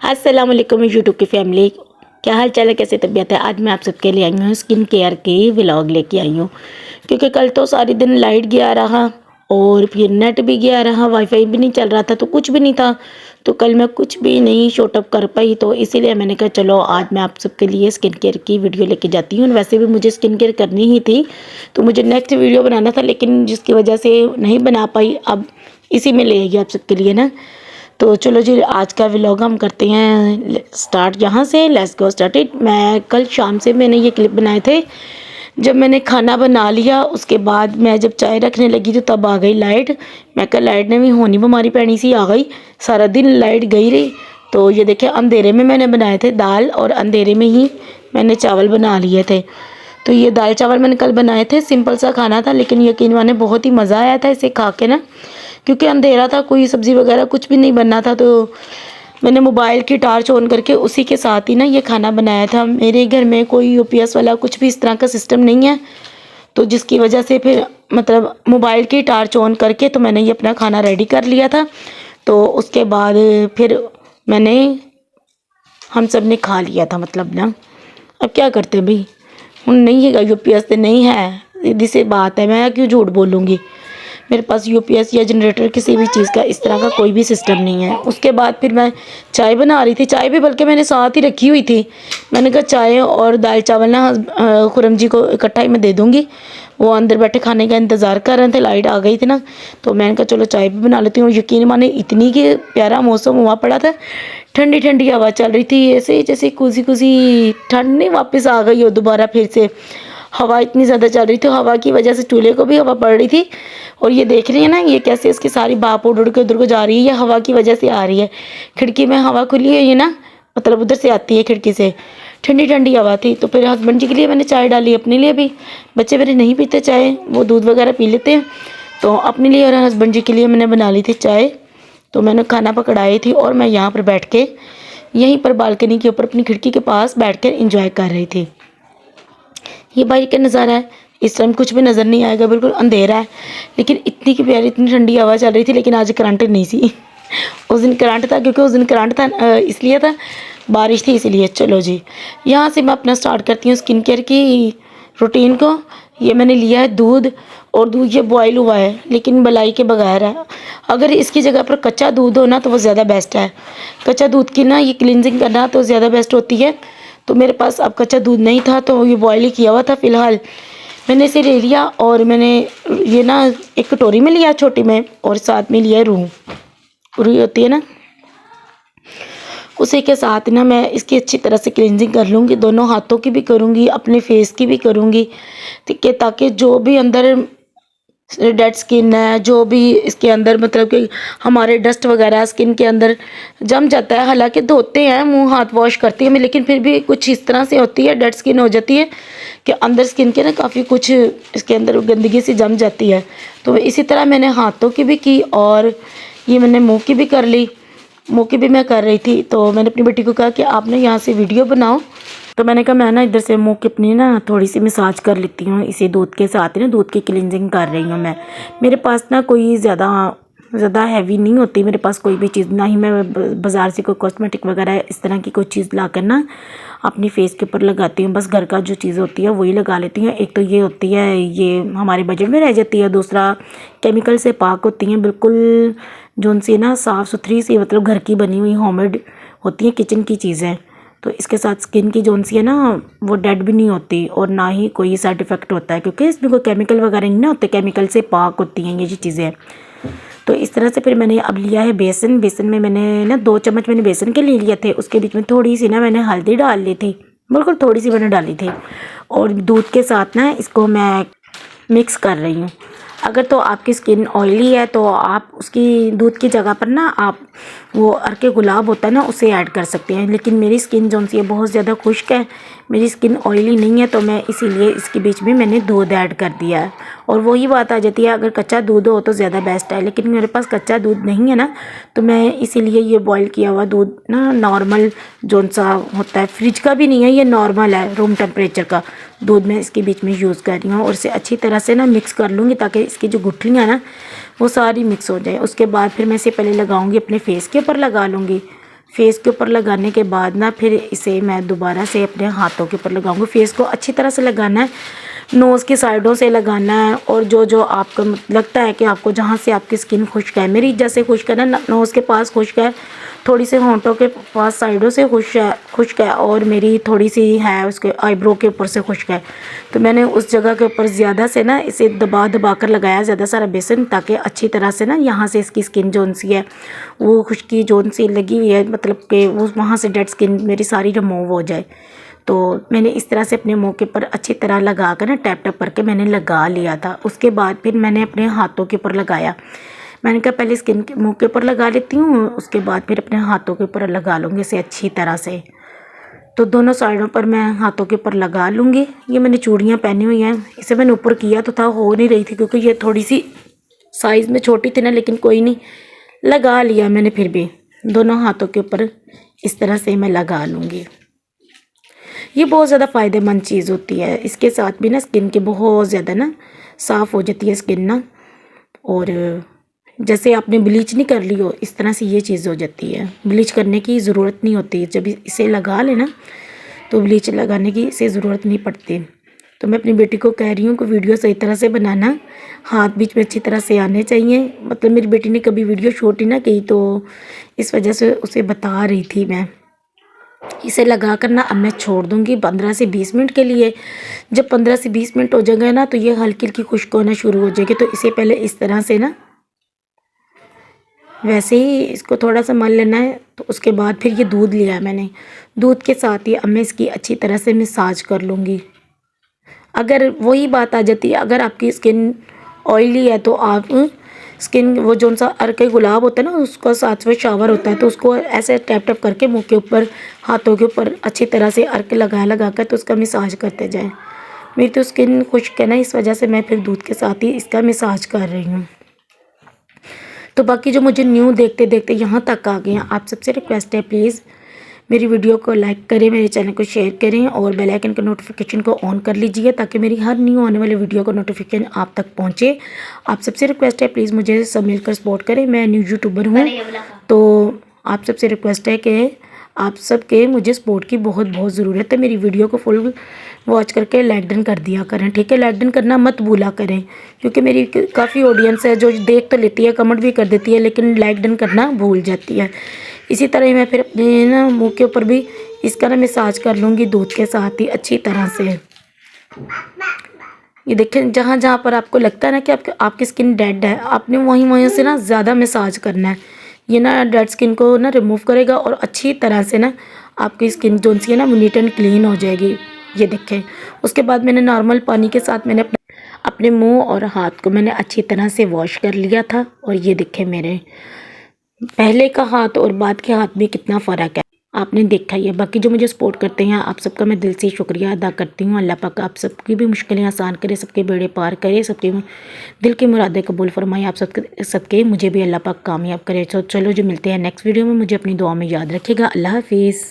अस्सलाम वालेकुम यूट्यूब की फैमिली, क्या हाल चाल है, कैसे तबीयत है। आज मैं आप सबके लिए आई हूँ स्किन केयर की व्लॉग लेके आई हूँ, क्योंकि कल तो सारी दिन लाइट गया रहा और फिर नेट भी गया रहा, वाईफाई भी नहीं चल रहा था, तो कुछ भी नहीं था। तो कल मैं कुछ भी नहीं शॉर्टअप कर पाई, तो इसीलिए मैंने कहा चलो आज मैं आप सबके लिए स्किन केयर की वीडियो लेके जाती हूँ। वैसे भी मुझे स्किन केयर करनी ही थी, तो मुझे नेक्स्ट वीडियो बनाना था, लेकिन जिसकी वजह से नहीं बना पाई। अब इसी में ले आइए आप सबके लिए ना। तो चलो जी, आज का व्लॉग हम करते हैं स्टार्ट यहाँ से। Let's go started. मैं कल शाम से मैंने ये क्लिप बनाए थे। जब मैंने खाना बना लिया उसके बाद मैं जब चाय रखने लगी तो तब आ गई लाइट। मैं कल लाइट ने भी होनी बीमारी पैनी सी आ गई, सारा दिन लाइट गई रही। तो ये देखिए, अंधेरे में मैंने बनाए थे दाल और अंधेरे में ही मैंने चावल बना लिए थे। तो ये दाल चावल मैंने कल बनाए थे, सिंपल सा खाना था, लेकिन यकीन माने बहुत ही मज़ा आया था इसे खा के ना, क्योंकि अंधेरा था, कोई सब्ज़ी वगैरह कुछ भी नहीं बनना था। तो मैंने मोबाइल की टार्च ऑन करके उसी के साथ ही ना ये खाना बनाया था। मेरे घर में कोई यूपीएस वाला कुछ भी इस तरह का सिस्टम नहीं है, तो जिसकी वजह से फिर मतलब मोबाइल की टार्च ऑन करके तो मैंने ये अपना खाना रेडी कर लिया था। तो उसके बाद फिर मैंने हम सब ने खा लिया था, मतलब ना अब क्या करते हैं भाई, ਹੁਣ नहीं है यूपीएस तो नहीं है, सीधी सी बात है, मैं क्यों झूठ बोलूँगी। मेरे पास यूपीएस या जनरेटर किसी भी चीज़ का इस तरह का कोई भी सिस्टम नहीं है। उसके बाद फिर मैं चाय बना रही थी, चाय भी बल्कि मैंने साथ ही रखी हुई थी। मैंने कहा चाय और दाल चावल ना खुरम जी को इकट्ठा ही मैं दे दूँगी, वो अंदर बैठे खाने का इंतज़ार कर रहे थे। लाइट आ गई थी ना, तो मैंने कहा चलो चाय भी बना लेती हूँ। यकीन माने इतनी कि प्यारा मौसम हुआ पड़ा था, ठंडी ठंडी हवा चल रही थी, ऐसे जैसे कुसी कुसी ठंड नहीं वापस आ गई हो दोबारा फिर से। हवा इतनी ज़्यादा चल रही थी, हवा की वजह से चूल्हे को भी हवा पड़ रही थी। और ये देख रही है ना, ये कैसे इसकी सारी भाप उड़ उड़ के उधर को जा रही है, ये हवा की वजह से आ रही है। खिड़की में हवा खुली है ये ना, मतलब उधर से आती है खिड़की से, ठंडी ठंडी हवा थी। तो फिर हस्बैंड जी के लिए मैंने चाय डाली, अपने लिए भी। बच्चे मेरे नहीं पीते चाय, वो दूध वगैरह पी लेते हैं, तो अपने लिए और हस्बैंड जी के लिए मैंने बना ली थी चाय। तो मैंने खाना पकड़ाई थी और मैं यहाँ पर बैठ के यहीं पर बालकनी के ऊपर अपनी खिड़की के पास बैठ कर इंजॉय कर रही थी। ये बाहर का नज़ारा है, इस टाइम कुछ भी नज़र नहीं आएगा, बिल्कुल अंधेरा है, लेकिन इतनी की प्यारी इतनी ठंडी हवा चल रही थी। लेकिन आज करंट नहीं सी उस दिन करंट था, क्योंकि उस दिन करंट था इसलिए था, बारिश थी इसीलिए। चलो जी, यहाँ से मैं अपना स्टार्ट करती हूँ स्किन केयर की रूटीन को। ये मैंने लिया है दूध, और दूध ये बॉयल हुआ है लेकिन मलाई के बगैर है। अगर इसकी जगह पर कच्चा दूध हो ना तो वो ज़्यादा बेस्ट है। कच्चा दूध की ना ये क्लिनजिंग करना तो ज़्यादा बेस्ट होती है। तो मेरे पास अब कच्चा दूध नहीं था, तो ये बॉयल ही किया हुआ था फ़िलहाल। मैंने इसे ले लिया और मैंने ये ना एक कटोरी में लिया छोटी में, और साथ में लिया रूह। रूह होती है ना, उसी के साथ ना मैं इसकी अच्छी तरह से क्लींजिंग कर लूँगी, दोनों हाथों की भी करूँगी, अपने फेस की भी करूँगी, ठीक है, ताकि जो भी अंदर डेड स्किन है, जो भी इसके अंदर मतलब कि हमारे डस्ट वगैरह स्किन के अंदर जम जाता है। हालांकि धोते हैं, मुंह हाथ वॉश करती है मैं, लेकिन फिर भी कुछ इस तरह से होती है, डेड स्किन हो जाती है कि अंदर स्किन के ना काफ़ी कुछ इसके अंदर गंदगी सी जम जाती है। तो इसी तरह मैंने हाथों की भी की और ये मैंने मुँह की भी कर ली। मुँह की भी मैं कर रही थी, तो मैंने अपनी बेटी को कहा कि आपने यहाँ से वीडियो बनाओ। तो मैंने कहा मैं ना इधर से मुँह की अपनी ना थोड़ी सी मसाज कर लेती हूँ, इसी दूध के साथ ही ना, दूध की क्लींजिंग कर रही हूँ मैं। मेरे पास ना कोई ज़्यादा हैवी नहीं होती मेरे पास कोई भी चीज़, ना ही मैं बाज़ार से कोई कॉस्मेटिक वगैरह इस तरह की कोई चीज़ ला कर ना अपनी फेस के ऊपर लगाती हूँ। बस घर का जो चीज़ होती है वही लगा लेती हूँ। एक तो ये होती है, ये हमारे बजट में रह जाती है, दूसरा केमिकल से पाक होती हैं बिल्कुल, जो उनसे ना साफ़ सुथरी सी, मतलब घर की बनी हुई होममेड होती हैं, किचन की चीज़ें। तो इसके साथ स्किन की जो सी है ना वो डेड भी नहीं होती और ना ही कोई साइड इफ़ेक्ट होता है, क्योंकि इसमें कोई केमिकल वगैरह नहीं ना होते, केमिकल से पाक होती हैं ये चीज़ें। तो इस तरह से फिर मैंने अब लिया है बेसन। बेसन में मैंने ना 2 चम्मच मैंने बेसन के ले लिए थे, उसके बीच में थोड़ी सी ना मैंने हल्दी डाल ली थी, बिल्कुल थोड़ी सी मैंने डाली थी, और दूध के साथ ना इसको मैं मिक्स कर रही हूँ। अगर तो आपकी स्किन ऑयली है तो आप उसकी दूध की जगह पर ना आप वो अर्के गुलाब होता है ना उसे ऐड कर सकते हैं, लेकिन मेरी स्किन जो सी है बहुत ज़्यादा खुश्क है, मेरी स्किन ऑयली नहीं है, तो मैं इसीलिए इसके बीच में मैंने दूध ऐड कर दिया है। और वही बात आ जाती है, अगर कच्चा दूध हो तो ज़्यादा बेस्ट है, लेकिन मेरे पास कच्चा दूध नहीं है ना, तो मैं इसीलिए ये बॉईल किया हुआ दूध ना नॉर्मल जो सा होता है, फ्रिज का भी नहीं है, ये नॉर्मल है रूम टेम्परेचर का दूध मैं इसके बीच में यूज़ कर रही हूँ। और इसे अच्छी तरह से ना मिक्स कर लूँगी ताकि इसकी जो गुठलियाँ ना वो सारी मिक्स हो जाए। उसके बाद फिर मैं इसे पहले लगाऊंगी अपने फेस के ऊपर लगा लूँगी, फेस के ऊपर लगाने के बाद ना फिर इसे मैं दोबारा से अपने हाथों के ऊपर लगाऊंगी। फेस को अच्छी तरह से लगाना है, नोज़ की साइडों से लगाना है, और जो जो आपको लगता है कि आपको जहाँ से आपकी स्किन खुश्क है, मेरी जैसे खुश्क है ना, नोज़ के पास खुश्क है, थोड़ी सी होंठों के पास साइडों से खुश्क है, और मेरी थोड़ी सी है उसके आईब्रो के ऊपर से खुश्क है, तो मैंने उस जगह के ऊपर ज़्यादा से ना इसे दबा दबा कर लगाया ज़्यादा सारा बेसन, ताकि अच्छी तरह से ना यहाँ से इसकी स्किन जोन सी है वो खुश्की जोन सी लगी हुई है, मतलब कि वो वहाँ से डेड स्किन मेरी सारी रिमूव हो जाए। तो मैंने इस तरह से अपने मुँह के ऊपर अच्छी तरह लगा कर ना टैप टैप करके मैंने लगा लिया था। उसके बाद फिर मैंने अपने हाथों के ऊपर लगाया। मैंने कहा पहले स्किन के मुँह के ऊपर लगा लेती हूँ, उसके बाद फिर अपने हाथों के ऊपर लगा लूँगी इसे अच्छी तरह से। तो दोनों साइडों पर मैं हाथों के ऊपर लगा लूँगी। ये मैंने चूड़ियाँ पहनी हुई हैं, इसे मैंने ऊपर किया तो था, हो नहीं रही थी क्योंकि ये थोड़ी सी साइज़ में छोटी थी ना, लेकिन कोई नहीं, लगा लिया मैंने फिर भी। दोनों हाथों के ऊपर इस तरह से मैं लगा लूँगी। ये बहुत ज़्यादा फ़ायदेमंद चीज़ होती है, इसके साथ भी ना स्किन की बहुत ज़्यादा ना साफ़ हो जाती है स्किन ना, और जैसे आपने ब्लीच नहीं कर ली हो इस तरह से ये चीज़ हो जाती है। ब्लीच करने की ज़रूरत नहीं होती, जब इसे लगा लेना तो ब्लीच लगाने की इसे ज़रूरत नहीं पड़ती। तो मैं अपनी बेटी को कह रही हूँ कि वीडियो सही तरह से बनाना, हाथ बीच में अच्छी तरह से आने चाहिए। मतलब मेरी बेटी ने कभी वीडियो शूट ही ना की, तो इस वजह से उसे बता रही थी मैं। इसे लगा कर ना अब मैं छोड़ दूँगी 15 से 20 मिनट के लिए। जब 15 से 20 मिनट हो जाएंगे ना तो ये हल्की हल्की खुश्क होना शुरू हो जाएगी। तो इसे पहले इस तरह से ना वैसे ही इसको थोड़ा सा मल लेना है। तो उसके बाद फिर ये दूध लिया है मैंने, दूध के साथ ही अब मैं इसकी अच्छी तरह से मसाज कर लूँगी। अगर वही बात आ जाती है, अगर आपकी स्किन ऑयली है तो आप स्किन वो जो सा अर्क गुलाब होता है ना, उसका 7वां शावर होता है, तो उसको ऐसे टैप टैप करके मुंह के ऊपर हाथों के ऊपर अच्छी तरह से अर्क लगा कर तो उसका मसाज करते जाएं। मेरी तो स्किन खुश्क है ना, इस वजह से मैं फिर दूध के साथ ही इसका मसाज कर रही हूँ। तो बाकी जो मुझे न्यू देखते देखते यहाँ तक आ गए हैं, आप सबसे रिक्वेस्ट है प्लीज़ मेरी वीडियो को लाइक करें, मेरे चैनल को शेयर करें और बेल आइकन के नोटिफिकेशन को ऑन कर लीजिए ताकि मेरी हर न्यू आने वाली वीडियो का नोटिफिकेशन आप तक पहुंचे। आप सबसे रिक्वेस्ट है प्लीज़ मुझे सब मिलकर सपोर्ट करें। मैं न्यू यूट्यूबर हूँ, तो आप सबसे रिक्वेस्ट है कि आप सबके मुझे सपोर्ट की बहुत बहुत ज़रूरत है। मेरी वीडियो को फुल वॉच करके लाइक डन कर दिया करें, ठीक है। लाइक डन करना मत भूला करें, क्योंकि मेरी काफ़ी ऑडियंस है जो देख तो लेती है, कमेंट भी कर देती है, लेकिन लाइक डन करना भूल जाती है। इसी तरह ही मैं फिर अपने ना मुँह के ऊपर भी इसका ना मसाज कर लूँगी दूध के साथ ही अच्छी तरह से। ये देखें, जहाँ जहाँ पर आपको लगता है ना कि आपकी स्किन डेड है, आपने वहीं से ना ज़्यादा मसाज करना है। ये ना डेड स्किन को ना रिमूव करेगा और अच्छी तरह से ना आपकी स्किन जो सी है ना नीट एंड क्लीन हो जाएगी। ये देखें, उसके बाद मैंने नॉर्मल पानी के साथ मैंने अपने मुंह और हाथ को मैंने अच्छी तरह से वॉश कर लिया था। और ये देखें मेरे पहले का हाथ और बाद के हाथ में कितना फ़र्क है, आपने देखा ही है। बाकी जो मुझे सपोर्ट करते हैं आप सबका मैं दिल से शुक्रिया अदा करती हूँ। अल्लाह पाक आप सबकी भी मुश्किलें आसान करे, सबके बेड़े पार करे, सबके दिल की मुरादें कबूल फरमाए। आप सबके मुझे भी अल्लाह पाक कामयाब करे। तो चलो जो मिलते हैं नेक्स्ट वीडियो में, मुझे अपनी दुआ में याद रखिएगा। अल्लाह हाफिज़।